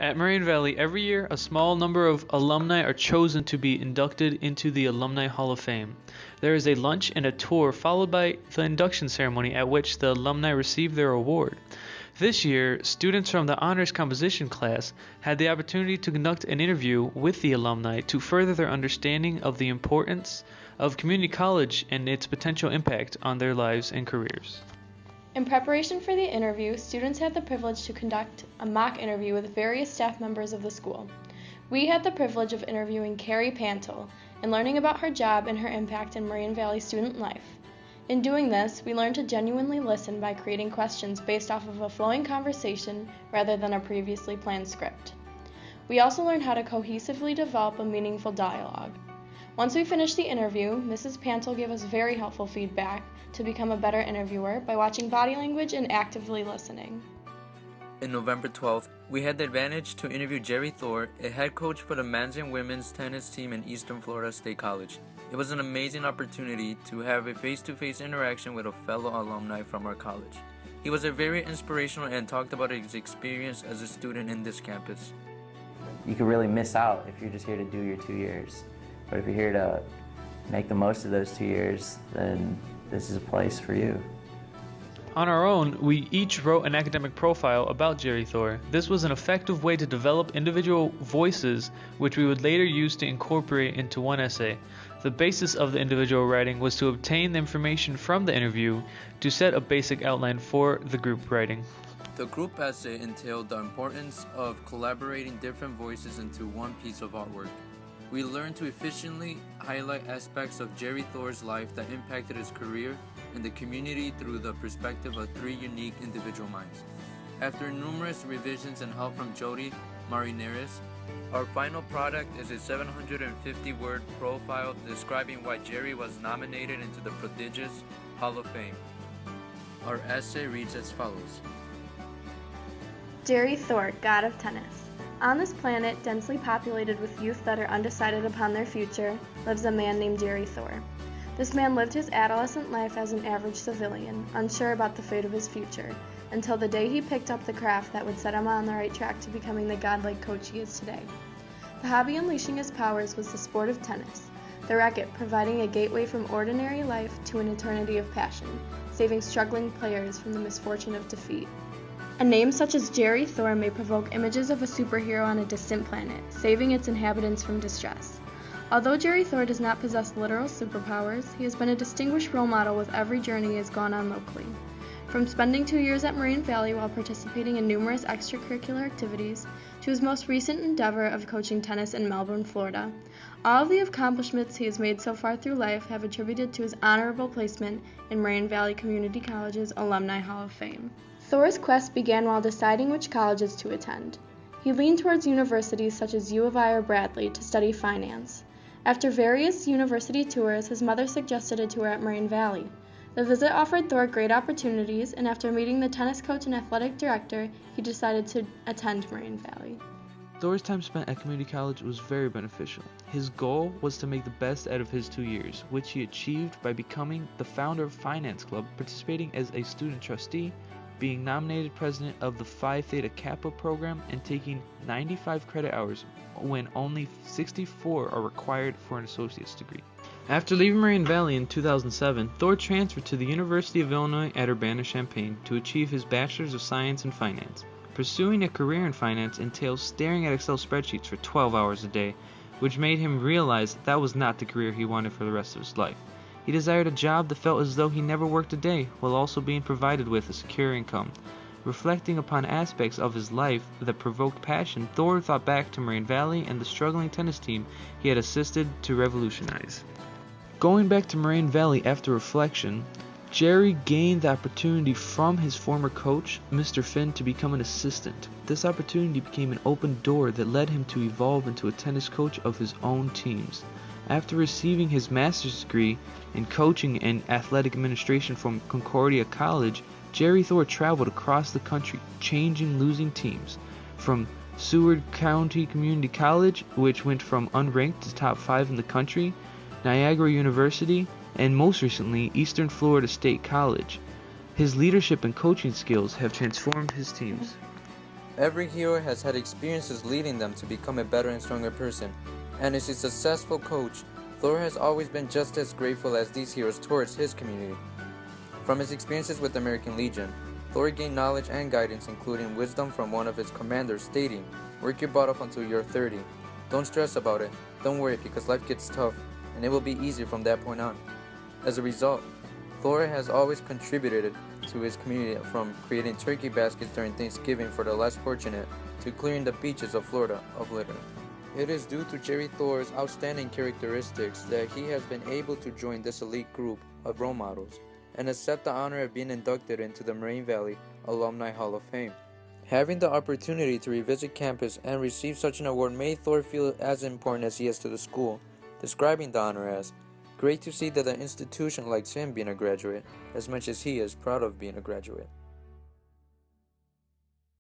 At Moraine Valley, every year, a small number of alumni are chosen to be inducted into the Alumni Hall of Fame. There is a lunch and a tour followed by the induction ceremony at which the alumni receive their award. This year, students from the Honors Composition class had the opportunity to conduct an interview with the alumni to further their understanding of the importance of community college and its potential impact on their lives and careers. In preparation for the interview, students had the privilege to conduct a mock interview with various staff members of the school. We had the privilege of interviewing Carrie Pantel and learning about her job and her impact in Moraine Valley student life. In doing this, we learned to genuinely listen by creating questions based off of a flowing conversation rather than a previously planned script. We also learned how to cohesively develop a meaningful dialogue. Once we finished the interview, Mrs. Pantel gave us very helpful feedback to become a better interviewer by watching body language and actively listening. On November 12th, we had the advantage to interview Jerry Thor, a head coach for the men's and women's tennis team in Eastern Florida State College. It was an amazing opportunity to have a face-to-face interaction with a fellow alumni from our college. He was very inspirational and talked about his experience as a student in this campus. You could really miss out if you're just here to do your 2 years. But if you're here to make the most of those 2 years, then this is a place for you. On our own, we each wrote an academic profile about Jerry Thor. This was an effective way to develop individual voices, which we would later use to incorporate into one essay. The basis of the individual writing was to obtain the information from the interview to set a basic outline for the group writing. The group essay entailed the importance of collaborating different voices into one piece of artwork. We learned to efficiently highlight aspects of Jerry Thor's life that impacted his career and the community through the perspective of 3 unique individual minds. After numerous revisions and help from Jody Marineris, our final product is a 750-word profile describing why Jerry was nominated into the prestigious Hall of Fame. Our essay reads as follows. Jerry Thor, God of Tennis. On this planet, densely populated with youth that are undecided upon their future, lives a man named Jerry Thor. This man lived his adolescent life as an average civilian, unsure about the fate of his future, until the day he picked up the craft that would set him on the right track to becoming the godlike coach he is today. The hobby unleashing his powers was the sport of tennis, the racket providing a gateway from ordinary life to an eternity of passion, saving struggling players from the misfortune of defeat. A name such as Jerry Thor may provoke images of a superhero on a distant planet, saving its inhabitants from distress. Although Jerry Thor does not possess literal superpowers, he has been a distinguished role model with every journey he has gone on locally. From spending 2 years at Moraine Valley while participating in numerous extracurricular activities, to his most recent endeavor of coaching tennis in Melbourne, Florida, all of the accomplishments he has made so far through life have attributed to his honorable placement in Moraine Valley Community College's Alumni Hall of Fame. Thor's quest began while deciding which colleges to attend. He leaned towards universities such as U of I or Bradley to study finance. After various university tours, his mother suggested a tour at Moraine Valley. The visit offered Thor great opportunities, and after meeting the tennis coach and athletic director, he decided to attend Moraine Valley. Thor's time spent at community college was very beneficial. His goal was to make the best out of his 2 years, which he achieved by becoming the founder of Finance Club, participating as a student trustee, being nominated president of the Phi Theta Kappa program, and taking 95 credit hours when only 64 are required for an associate's degree. After leaving Moraine Valley in 2007, Thor transferred to the University of Illinois at Urbana-Champaign to achieve his Bachelor's of Science in Finance. Pursuing a career in finance entails staring at Excel spreadsheets for 12 hours a day, which made him realize that was not the career he wanted for the rest of his life. He desired a job that felt as though he never worked a day, while also being provided with a secure income. Reflecting upon aspects of his life that provoked passion, Thor thought back to Moraine Valley and the struggling tennis team he had assisted to revolutionize. Going back to Moraine Valley after reflection, Jerry gained the opportunity from his former coach, Mr. Finn, to become an assistant. This opportunity became an open door that led him to evolve into a tennis coach of his own teams. After receiving his master's degree in coaching and athletic administration from Concordia College, Jerry Thor traveled across the country, changing losing teams. From Seward County Community College, which went from unranked to top 5 in the country, Niagara University, and most recently, Eastern Florida State College. His leadership and coaching skills have transformed his teams. Every hero has had experiences leading them to become a better and stronger person, and as a successful coach, Thor has always been just as grateful as these heroes towards his community. From his experiences with the American Legion, Thor gained knowledge and guidance, including wisdom from one of his commanders stating, "Work your butt off until you're 30. Don't stress about it. Don't worry, because life gets tough, and it will be easier from that point on." As a result, Thor has always contributed to his community, from creating turkey baskets during Thanksgiving for the less fortunate to clearing the beaches of Florida of litter. It is due to Jerry Thor's outstanding characteristics that he has been able to join this elite group of role models and accept the honor of being inducted into the Moraine Valley Alumni Hall of Fame. Having the opportunity to revisit campus and receive such an award made Thor feel as important as he is to the school, describing the honor as, "Great to see that an institution likes him being a graduate as much as he is proud of being a graduate."